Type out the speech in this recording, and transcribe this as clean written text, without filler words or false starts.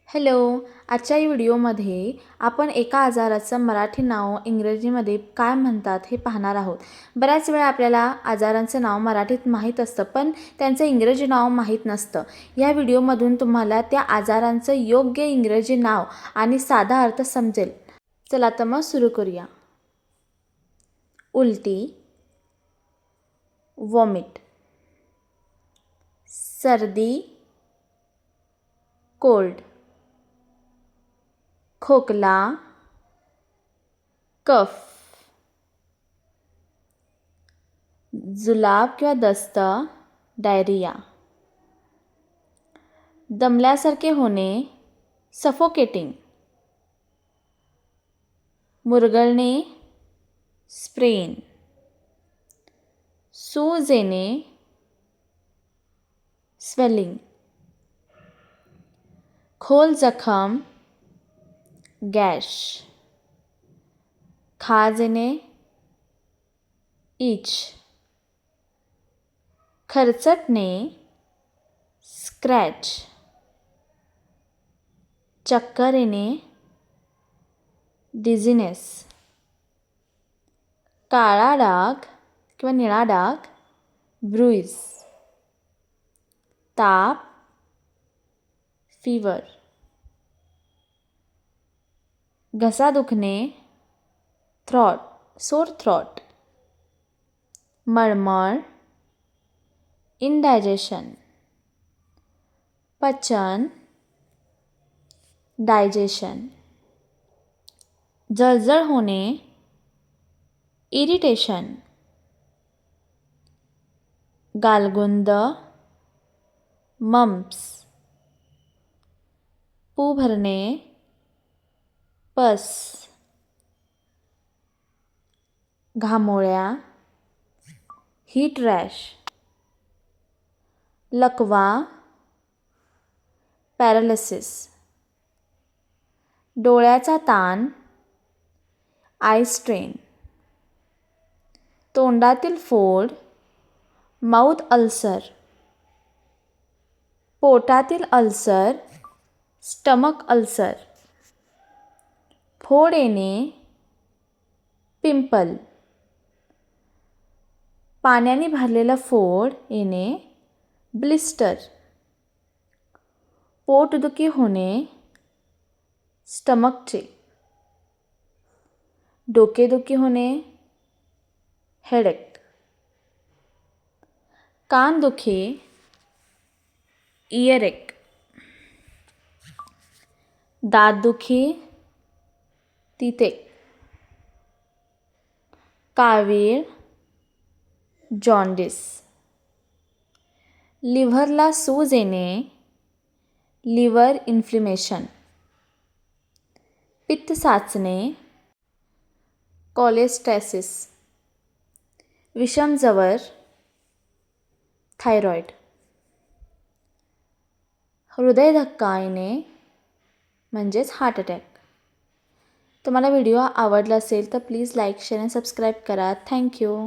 Hello. आजच्या व्हिडिओमध्ये आपण एका आजाराचं मराठी नाव इंग्रजीमध्ये काय म्हणतात हे पाहणार आहोत. बऱ्याच वेळा आपल्याला आजारांचं नाव मराठीत माहीत असतं, पण त्यांचं इंग्रजी नाव माहीत नसतं. या व्हिडिओमधून तुम्हाला त्या आजारांचं योग्य इंग्रजी नाव आणि साधा अर्थ समजेल. चला तर मग सुरू करूया. उलटी, वॉमिट, सर्दी, कोल्ड, खोकला, कफ, जुलाब किंवा दस्त, डायरिया, दमल्यासारखे होणे, सफोकेटिंग, मुरगळणे, स्प्रेन, सूज येणे, स्वेलिंग, खोल जखम, गॅश, खाज येणे, इच, खरचटणे, स्क्रॅच, चक्कर येणे, डिझिनेस, काळा डाग किंवा निळा डाग, ब्रुईज, ताप, फीवर, घसा दुखणे, थ्रॉट, सोर थ्रॉट, मळमळ, इंडायजेशन, पचन, डायजेशन, जळजळ होणे, इरिटेशन, गालगुंद, मम्प्स, पू भरणे, पस, घामोळ्या, हीट रॅश, लकवा, पॅरालिसिस, डोळ्याचा ताण, आय स्ट्रेन, तोंडातील फोड, माउथ अल्सर, पोटातील अल्सर, स्टमक अल्सर, फोड येणे, पिंपल, पाण्याने भरलेलं फोड येणे, ब्लिस्टर, पोटदुखी होणे, स्टमकचे, डोकेदुखी होणे, हेडेक, कानदुखी, इयरेक, दातदुखी, तितेक, कावीळ, जॉन्डिस, लिव्हरला सूज येणे, लिव्हर इन्फ्लेमेशन, पित्त साचणे, कोलेस्टॅसिस, विषमजवर, थायरॉईड, हृदय धक्का येणे म्हणजेच हार्ट अटॅक. तुम्हाला व्हिडिओ आवडला असेल तर प्लीज लाईक, शेअर आणि सबस्क्राईब करा. थँक्यू.